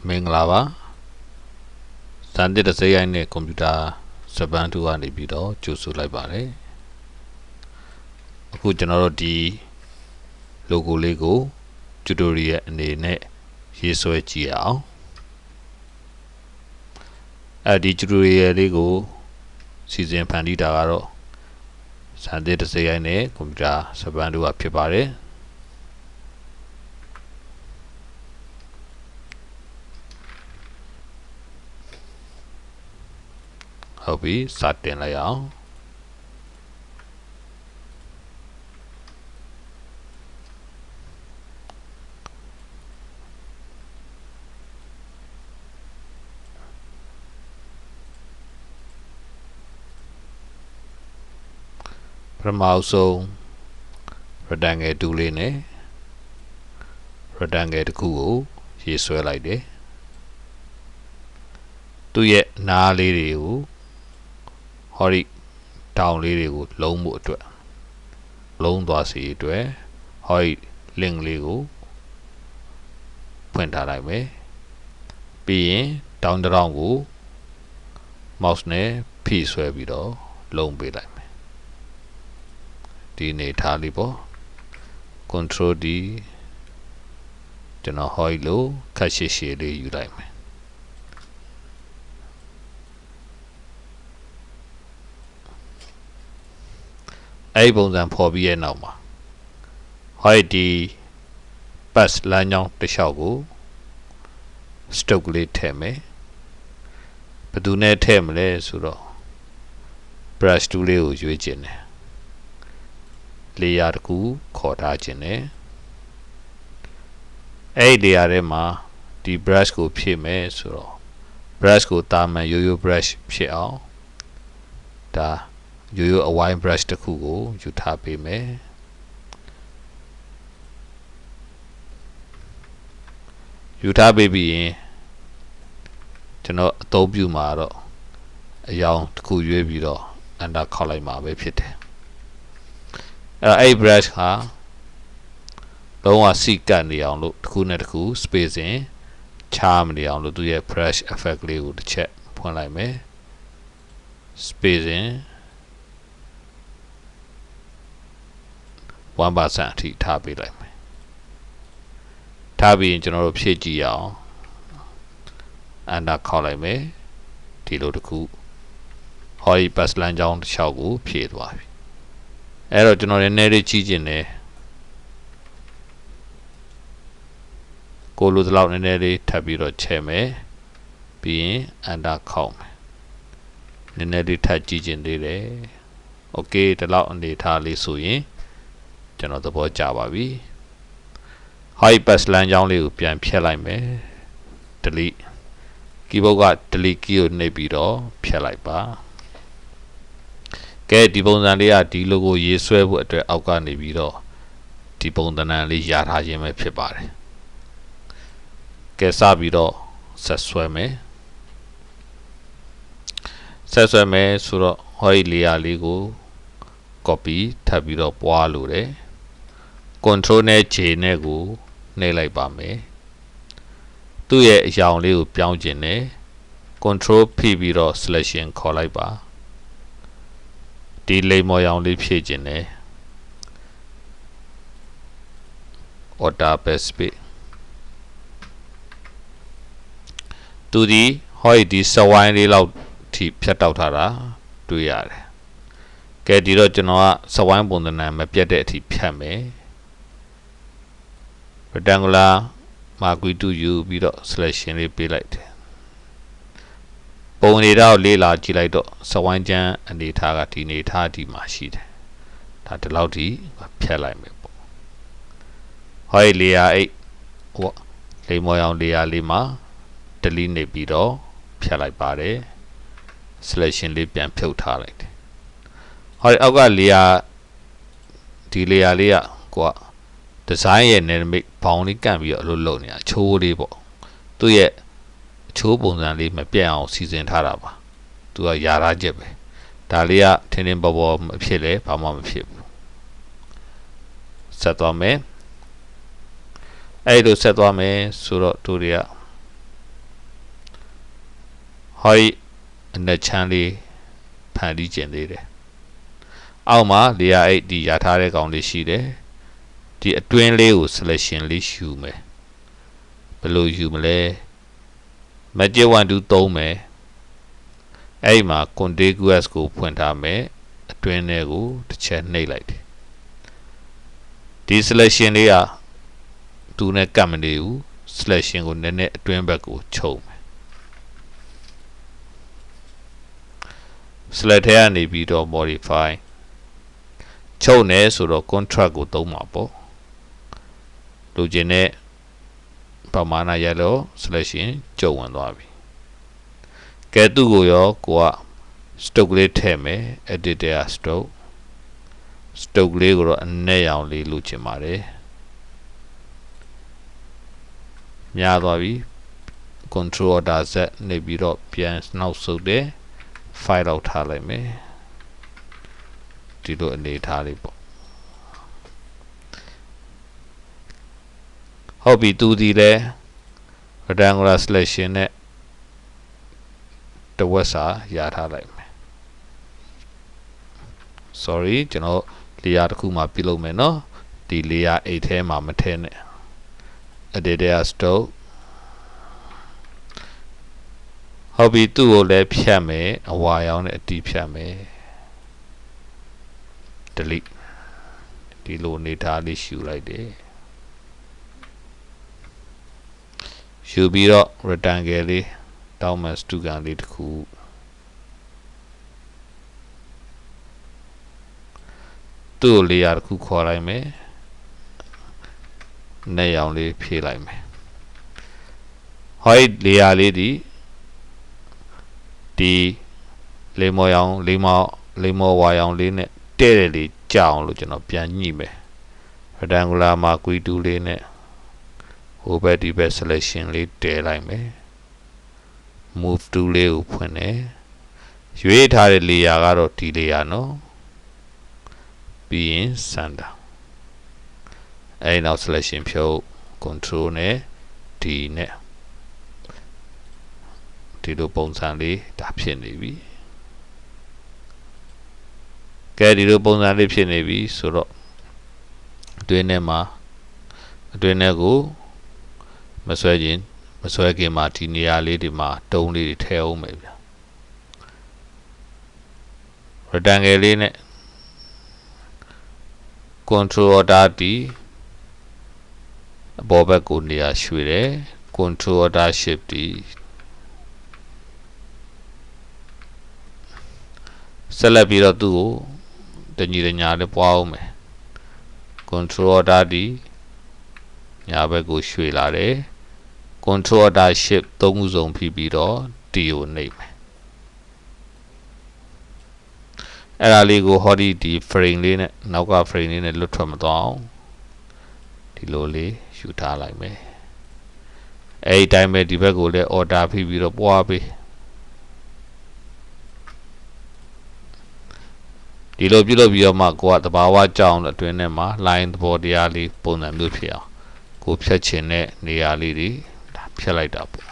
မင်္ဂလာပါစံတစ်တစ်စရိုက်နဲ့ကွန်ပျူတာစပန်တူကနေပြီးတော့ကြိုဆိုလိုက်ပါတယ်အခုကျွန်တော်တို့ဒီ logo လေးကို tutorial အနေနဲ့ရေးဆွဲကြည့်အောင်ဒီ tutorial လေးကိုစီစဉ်ဖန်တီးတာကတော့စံတစ်တစ်စရိုက်နဲ့ကွန်ပျူတာစပန်တူကဖြစ်ပါတယ်ဟုတ်ပြီစတင်လိုက်အောင်ပထမဆုံး rectangle 2လေးနဲ့ rectangle တစ်ခုကိုရေးဆွဲလိုက်တယ်သူ့ရဲ့နားလေးတွေကိုဟောဒီတောင်လေးတွေကိုလုံးဖို့အတွက်လုံးသွားစီအတွက်ဟောဒီ link လေးကိုဖွင့်ထားလိုက်မယ်ပြီးရင်တောင်တောင်ကို mouse နဲ့ဖိဆွဲပြီးတော့လုံးပေးလိုက်မယ်ဒီနေထားလေးပေါ့ control D ကျွန်တော်ဟောဒီလိုခက်ရှည်ရှည်လေးယူလိုက်မယ်အဲ့ပုံစံဖော်ပြီးရဲ့နောက်မှာဟောဒီ pass လမ်းကြောင်းတစ်လျှောက်ကို stroke လေးထည့်မယ်ဘယ်သူနဲ့ထည့်မလဲဆိုတော့ brush tool လေးကိုရွေးချင်တယ် layer တစ်ခုခေါ်ထားခြင်းနဲ့အဲ့ဒီ layer ထဲမှာဒီ brush ကိုဖြည့်မယ်ဆိုတော့ brush ကိုတာမန်ရိုးရိုး brush ဖြစ်အောင်ဒါရိုးရိုးအဝိုင်း brush တစ်ခုကိုယူထားပေးမယ်ယူထားပေးပြီးရင်ကျွန်တော်အသုံးပြုမှာတော့အရောင်တစ်ခုရွေးပြီးတော့ enter ခောက်လိုက်မှာပဲဖြစ်တယ်အဲ့ brush ဟာလုံးဝစီကတ်နေအောင်လို့တစ်ခုနဲ့တစ်ခု spacing ချားမနေအောင်လို့သူရဲ့ brush effect လေးကိုတစ်ချက်ဖွင့်လိုက်မယ် spacing 1% အထိထားပေးလိုက်မယ်ထားပြီးရင်ကျွန်တော်တို့ဖြည့်ကြည့်အောင် enter ခောက်လိုက်မယ်ဒီလိုတစ်ခုဟောဒီ pass လမ်းကြောင်းတစ်လျှောက်ကိုဖြည့်သွားပြီအဲ့တော့ကျွန်တော်လည်းနည်းလေးကြည့်ကျင်တယ်ကိုလိုတလောက်နည်းနည်းလေးထပ်ပြီးတော့ချဲ့မယ်ပြီးရင် enter ခောက်မယ်နည်းနည်းလေးထပ်ကြည့်ကျင်သေးတယ်โอเคဒီလောက်အနေထားလေးဆိုရင်ကျွန်တော်သဘောကျပါပြီဟိုက်ပတ်လမ်းကြောင်းလေးကိုပြန်ဖြတ်လိုက်မယ် delete keyboard က delete key ကိုနှိပ်ပြီးတော့ဖြတ်လိုက်ပါကဲဒီပုံစံလေးကဒီ logo ရေးဆွဲဖို့အတွက်အောက်ကနေပြီးတော့ဒီပုံသဏ္ဍာန်လေးရထားခြင်းပဲဖြစ်ပါတယ်ကဲစပြီးတော့ဆက်ဆွဲမယ်ဆိုတော့ဟောဒီ layer လေးကို copy ထပ်ပြီးတော့ပွားလို့တယ် control နဲ့ J နဲ့ကိုနှိပ်လိုက်ပါမယ်သူ့ရဲ့အရောင်လေးကိုပြောင်းကျင်တယ် control ဖိပြီးတော့ selection ခေါ်လိုက်ပါဒီလိမ်မော်ရောင်လေးဖြည့်ကျင်တယ် order best space သူဒီဟောဒီစဝိုင်းလေးလောက်ထိဖြတ်တောက်ထားတာတွေ့ရတယ်ကဲဒီတော့ကျွန်တော်ကစဝိုင်းပုံသဏ္ဍာန်မပြတ်တဲ့အထိဖြတ်မယ် rectangular marquee to ယူပြီးတော့ selection လေးပေးလိုက်တယ်ပုံနေတာကိုလေးလာကြည့်လိုက်တော့စဝိုင်းချမ်းအနေထားကဒီနေထားဒီမှာရှိတယ်ဒါဒီလောက်ထိဖြတ်လိုက်မယ်ပေါ့ဟောဒီ layer 8ဟိုလိမ်မော်ရောင် layer လေးမှာ delete နေပြီးတော့ဖြတ်လိုက်ပါတယ် selection လေးပြန်ဖြုတ်ထားလိုက်တယ်ဟောဒီအောက်က layer ဒီ layer လေးကကိုက design ရဲ့ dynamic ဘောင်လေးကန့်ပြီးတော့အလုပ်လုပ်နေတာအချိုးလေးပေါ့သူ့ရဲ့အချိုးပုံစံလေးမပြတ်အောင်စီစဉ်ထားတာပါသူကယာထားချက်ပဲဒါလေးကထင်းထင်းပေါ်ပေါ်မဖြစ်လဲဘာမှမဖြစ်ဘူးဆက်သွားမယ်အဲ့လိုဆက်သွားမယ်ဆိုတော့တို့တွေက ဟောဒီအနက်ချမ်းလေးဖန်တီးကျင်သေးတယ်အောက်မှာ layer 8ဒီရထားတဲ့ကောင်လေးရှိတယ်ဒီအတွင်းလေးကို selection လေးယူမယ်ဘယ်လိုယူမလဲ magic 1 2 သုံးမယ်အဲ့ဒီမှာ contiguous ကိုဖွင့်ထားမယ်အတွင်းထဲကိုတစ်ချက်နှိပ်လိုက်တယ်ဒီ selection လေးကသူနဲ့ကပ်မနေဘူး selection ကိုနည်းနည်းအတွင်းဘက်ကိုချုပ်မယ် select ထဲကနေပြီးတော့ modify ချုပ်နေဆိုတော့ contract ကိုသုံးမှာပေါ့လိုချင်တဲ့ပမာဏရလို့ selection ကျုံဝင်သွားပြီကဲသူ့ကိုရောကိုက stroke လေးထည့်မယ် edit တဲ့ stroke လေးကိုတော့အနက်ရောင်လေးလိုချင်ပါတယ်များသွားပြီ control order z နေပြီးတော့ပြန်နောက်ဆုတ်တယ် file လောက်ထားလိုက်မယ်ဒီလိုအနေထားလေးပေါ့ဟုတ်ပြီသူဒီလဲ rectangular selection နဲ့တဝက်စာရထားလိုက်မယ် sorry ကျွန်တော် layer တစ်ခုမှပြုလုပ်မယ်နော်ဒီ layer 8ထဲမှာမထည့်နဲ့ edit တဲ့ stroke ဟုတ်ပြီသူ့ကိုလည်းဖြတ်မယ်အဝါရောင်နဲ့အတီးဖြတ်မယ် delete ဒီလိုအနေထားလေးရှူလိုက်တယ်ရှူပြီးတော့ rectangle လေးတောင်းမှစတူကန်လေးတစ်ခုသူ့ကို layer တစ်ခုခေါ်လိုက်မယ်နေရောင်လေးဖြည့်လိုက်မယ်ဟောဒီ layer လေးဒီလေမော်ရောင်လေမော်ဝါရောင်လေးနဲ့တဲ့တဲ့လေးကြောက်အောင်လို့ကျွန်တော်ပြန်ညှိမယ် rectangular မှာ q2 လေးနဲ့ဟိုဘက်ဒီဘက် selection လေးတဲလိုက်မယ် move to လေးကိုဖွင့်တယ်ရွေးထားတဲ့ layer ကတော့ဒီ layer နော်ပြီးရင် center အဲ့နောက် selection ဖြုတ် control နဲ့ D နဲ့ဒီလိုပုံစံလေးဒါဖြစ်နေပြီကဲဒီလိုပုံစံလေးဖြစ်နေပြီဆိုတော့အတွင်းထဲမှာအတွင်းထဲကိုမဆွဲခင်မှာဒီနေရာလေးဒီမှာတုံးလေးတွေထည့်အောင်မယ်ဗျာ rectangle လေးနဲ့ control order D အပေါ်ဘက်ကိုနေရာရွှေ့တယ် control order shift D ဆက်လက်ပြီးတော့သူ့ကိုတညီတညာလေးပွားအောင်မယ် control order D ညာဘက်ကိုရွှေ့လာတယ် control order shift သုံးခုစုံဖိပြီးတော့ D ကိုနှိပ်မယ်အဲ့ဒါလေးကိုဟောဒီ frame လေးနဲ့နောက်က frame လေးနဲ့လွတ်ထွက်မသွားအောင်ဒီလိုလေးယူထားလိုက်မယ်အဲ့ဒီတိုင်းပဲဒီဘက်ကိုလည်း order ဖိပြီးတော့ပွားပေးဒီလိုပြုလုပ်ပြီးတော့မှကိုကတဘာဝကြောင်းအတွင်းထဲမှာ line သဘောတရားလေးပုံစံမျိုးဖြစ်အောင်ကိုဖြတ်ချင်တဲ့နေရာလေးတွေဒါဖြတ်လိုက်တာပေါ့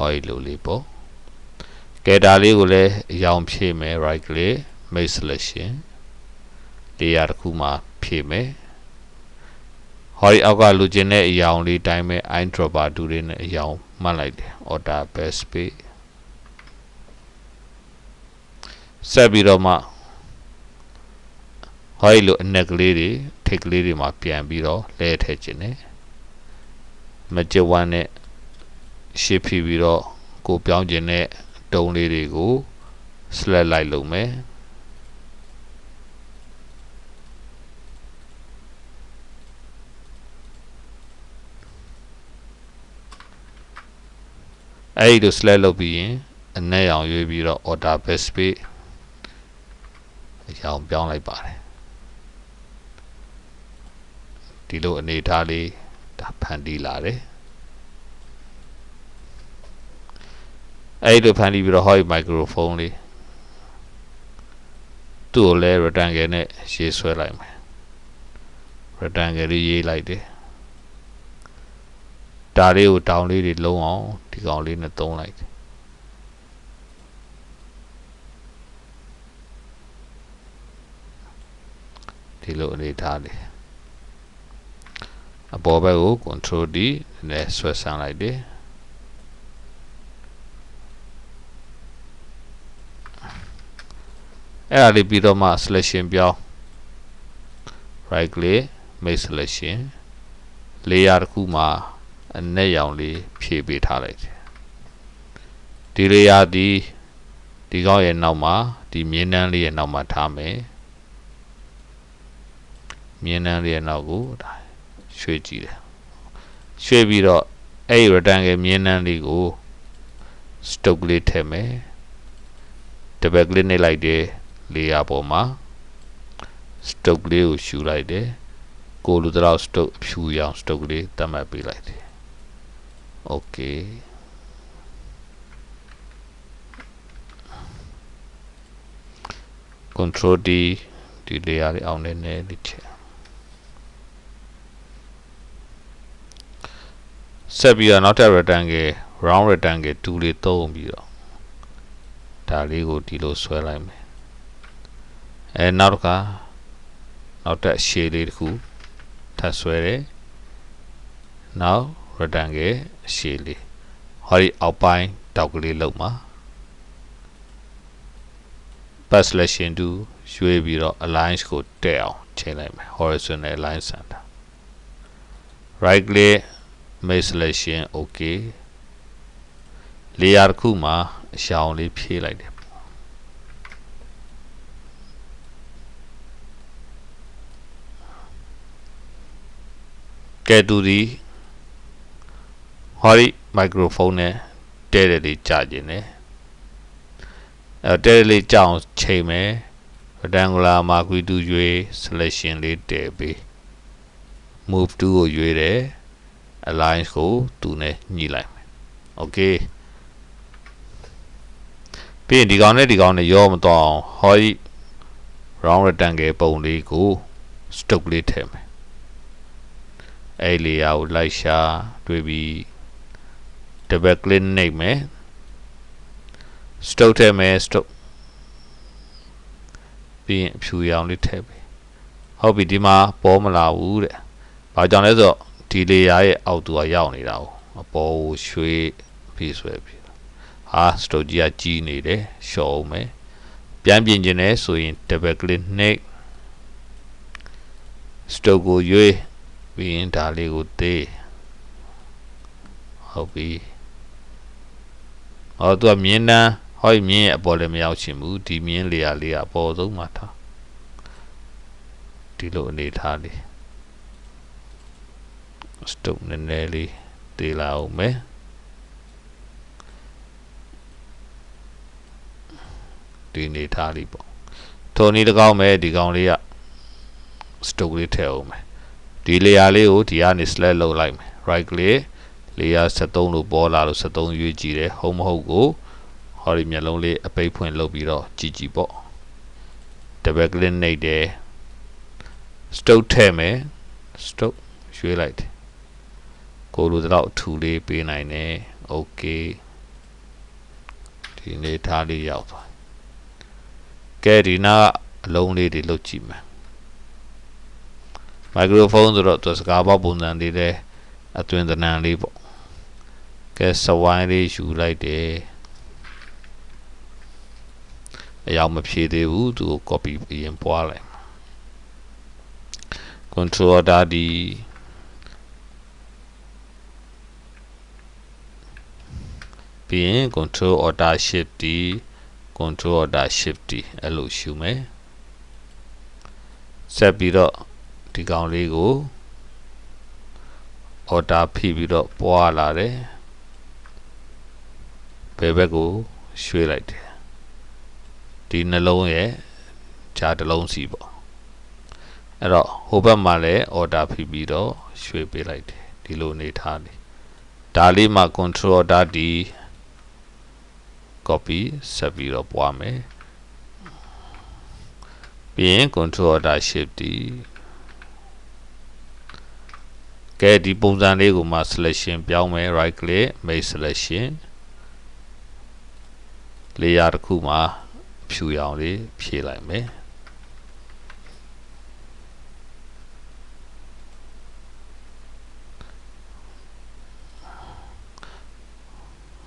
ဟောဒီလိုလေးပေါ့ကဲဒါလေးကိုလည်းအရောင်ဖြည့်မယ် right click make selection layer တစ်ခုမှာဖြည့်မယ်ဟောဒီအောက်ကလိုချင်တဲ့အရောင်လေးတိုင်းပဲ eyedropper တူလေးနဲ့အရောင်မှတ်လိုက်တယ် order backspace ဆက်ပြီးတော့မှဟောဒီလိုအနက်ကလေးတွေထိတ်ကလေးတွေမှာပြန်ပြီးတော့လဲထည့်ခြင်းနဲ့ magic 1နဲ့ရှေ့ဖိပြီးတော့ကိုပြောင်းခြင်းနဲ့တုံးလေးတွေကို select လိုက်လုပ်မယ်အဲ့ဒီလို select လုပ်ပြီးရင်အနက်ရောင်ရွေးပြီးတော့ order backspace အရောင်ပြောင်းလိုက်ပါတယ်ဒီလိုအနေထားလေးဒါ န်တီးလာတယ်အဲ့လိုဖန်တီးပြီးတော့ဟောဒီ microphone လေးသူ့ကိုလည်း rectangle နဲ့ရေးဆွဲလိုက်မယ် rectangle လေးရေးလိုက်တယ်ဒါလေးကိုတောင်လေးတွေလုံးအောင်ဒီကောင်လေးနဲ့သုံးလိုက်တယ်ဒီလိုအနေထားလေးအပေါ်ဘက်ကို control D နဲ့ဆွဲဆန်းလိုက်တယ်အဲ့ဒါလေးပြီးတော့မှ selection ပြောင်း right click make selection layer တစ်ခုမှာအနက်ရောင်လေးဖြည့်ပေးထားလိုက်တယ်ဒီ layer ဒီကောင်းရဲ့နောက်မှာဒီမြင်းနှန်းလေးရဲ့နောက်မှာထားမယ်မြင်းနှန်းလေးရဲ့နောက်ကိုဒါရွှေ့ကြည့်တယ်ရွှေ့ပြီးတော့အဲ့ rectangle မြင်းနှန်းလေးကို stroke လေးထည့်မယ် double click နှိပ်လိုက်တယ် layer ပေါ်မှာ stroke လေးကိုရှူလိုက်တယ်ကိုလူတော့ stroke ဖြူရောင် stroke လေးတတ်မှတ်ပေးလိုက်တယ် okay control D ဒီ layer လေးအောင်နေနေလေးချက်ဆက်ပြီးတော့နောက်ထပ် rectangle round rectangle 2လေးသုံးပြီးတော့ဒါလေးကိုဒီလိုဆွဲလိုက်မယ်နောက်တစ်ခါနောက်ထပ် shade လေးတစ်ခုထပ်ဆွဲတယ်နောက် rectangle shade လေးဟောဒီအောက်ပိုင်းတောက်ကလေးလောက်မှာ path selection 2ရွှေ့ပြီးတော့ align ကိုတက်အောင်ချိန်လိုက်မယ် horizontal align center right click make selection okay layer တစ်ခုမှာအရှောင်လေးဖြည့်လိုက်တယ်ကဲတူဒီဟောဒီ microphone နဲ့တဲတယ်လေးကြာကျင်တယ်တဲတယ်လေးကြာအောင်ချိန်မယ် rectangular မှာကွီတူရွေး selection လေးတည်ပေး move to ကိုရွေးတယ် align ကိုသူနဲ့ညှိလိုက်မယ် okay ပြီးရင်ဒီကောင်နဲ့ရောမတော့အောင်ဟောဒီ round rectangle ပုံလေးကို stroke လေးထည့်မယ်အဲ့ layer ကိုလိုက်ရှာတွေ့ပြီး double click နှိပ်မယ် stroke ထည့်မယ် stroke ပြီးရင်ဖြူရောင်လေးထည့်ပေးဟုတ်ပြီဒီမှာပေါ်မလာဘူးတဲ့ဘာကြောင့်လဲဆိုတော့ဒီ layer ရဲ့အောက်သူကရောက်နေတာ哦အပေါ်ကိုရွှေ့ပြီးဆွဲပြီးဟာ stroke ကြီးကကြီးနေတယ်ရှော့အောင်မယ်ပြန်ပြင်ခြင်းနဲ့ဆိုရင် double click နှိပ် stroke ကိုရွေးပြီးရင်ဒါလေးကိုသေးဟုတ်ပြီဟောသူကမြင်းနှန်းဟောဒီမြင်းရဲ့အပေါ်လည်းမရောက်ချင်ဘူးဒီမြင်း layer လေးကအပေါ်ဆုံးမှာထားဒီလိုအနေထားလေး stroke နည်းနည်းလေးသေးလာအောင်မယ်ဒီအနေထားလေးပေါ့ထိုနည်းတကောင်းမဲ့ဒီကောင်လေးက stroke လေးထည့်အောင်မယ်ဒီ layer လေးကိုဒီကနေ select လုပ်လိုက်မယ် right click layer 73လို့ပေါ်လာလို့73ရွေးကြည့်တယ်ဟုတ်မဟုတ်ကိုဟောဒီမျက်လုံးလေးအပိတ်ဖွင့်လုပ်ပြီးတော့ကြည့်ပေါ့ double click နှိပ်တယ် stroke ထည့်မယ် stroke ရွေးလိုက်တယ်ကိုလိုတော့ထူလေးပေးနိုင်တယ် okay ဒီနေထားလေးရောက်သွားကဲဒီနာအလုံးလေးတွေလုပ်ကြည့်မယ် microphone ဆိုတော့သူစကားပေါက်ပုံစံလေးတဲ့အတွင်သဏ္ဍာန်လေးပေါ့ကဲစဝိုင်းလေးယူလိုက်တယ်အရောက်မဖြည့်သေးဘူးသူကို copy ပြီးရင်ပွားလိုက် control data D ပြီးရင် control order shift D control order shift D အဲ့လိုရှုမယ်ဆက်ပြီးတော့ဒီကောင်လေးကို order ဖိပြီးတော့ပွားလာတယ်ဘယ်ဘက်ကိုရွှေ့လိုက်တယ်ဒီနှလုံးရဲ့ခြားတစ်လုံးစီပေါ့အဲ့တော့ဟိုဘက်မှာလည်း order ဖိပြီးတော့ရွှေ့ပေးလိုက်တယ်ဒီ ဒီလိုနေထားတယ်ဒါလေးမှာ control ဓာတ်ဒီ copy ဆက်ပြီးတော့ပွားမယ်ပြီးရင် control ဓာတ် shift ဒီကဲဒီပုံစံလေးကိုမှ selection ပြောင်းမယ် right click make selection layer တစ်ခုမှာဖြူရောင်လေးဖြည့်လိုက်မယ်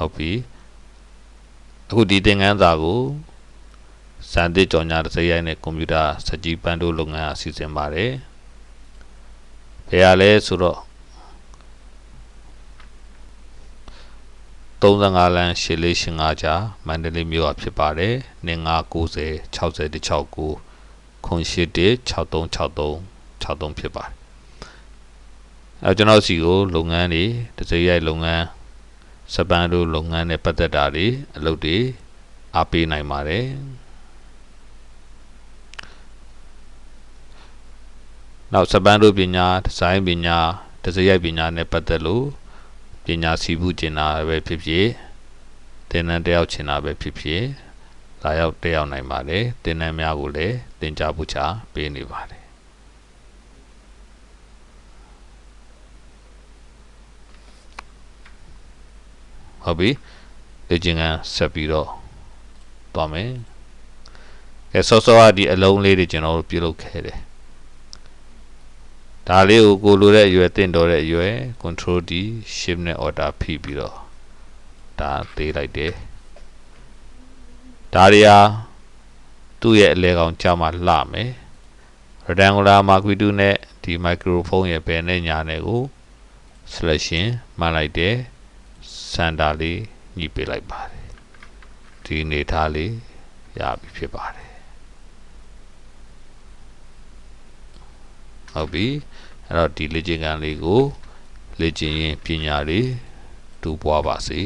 ဟုတ်ပြီအခုဒီသင်ခန်းစာကိုစံသစ်ကြော်ညာတစ်စိတ်ရိုက်နဲ့ကွန်ပျူတာစကြည်ပန်းတို့လုပ်ငန်းအစီအစဉ်ပါတယ်ဘယ်ရလဲဆိုတော့35လမ်း8485ကြားမန္တလေးမြို့ကဖြစ်ပါတယ်2990 60 169 08 6363 63ဖြစ်ပါတယ်အဲကျွန်တော်စီကိုလုပ်ငန်းတွေတစ်စိတ်ရိုက်လုပ်ငန်းစပန်တို့လုပ်ငန်းနဲ့ပတ်သက်တာတွေအလုပ်တွေအားပေးနိုင်ပါတယ်နောက်စပန်တို့ပညာဒီဇိုင်းပညာတစ်စိတ်ရိုက်ပညာနဲ့ပတ်သက်လို့ပညာစီမှုကျင်တာပဲဖြစ်ဖြစ်သင်တန်းတက်ရောက်ချင်တာပဲဖြစ်ဖြစ်လာရောက်တက်ရောက်နိုင်ပါတယ်သင်တန်းများကိုလည်းသင်ကြားပို့ချပေးနေပါတယ်ဟုတ်ပြီလေ့ကျင့်ခန်းဆက်ပြီးတော့သွားမယ်ကဲစောစောကဒီအလုံးလေးတွေကျွန်တော်တို့ပြုလုပ်ခဲ့တယ်ဒါလေးကိုလိုတဲ့အရွယ်တင်တော်တဲ့အရွယ် control D shift နဲ့ order ဖိပြီးတော့ဒါသေးလိုက်တယ်ဒါတွေဟာသူ့ရဲ့အလဲကောင်ကြောက်မှလှမယ် rectangular marquee 2နဲ့ဒီ microphone ရဲ့ဘယ်နဲ့ညာနဲ့ကို selection မှန်လိုက်တယ်စန်တာလေးညှိပေးလိုက်ပါတယ်ဒီနေထားလေးရပြီဖြစ်ပါတယ်ဟုတ်ပြီအဲ့တော့ဒီလေ့ကျင့်ခန်းလေးကိုလေ့ကျင့်ရင်ပညာလေးတူပွားပါစေ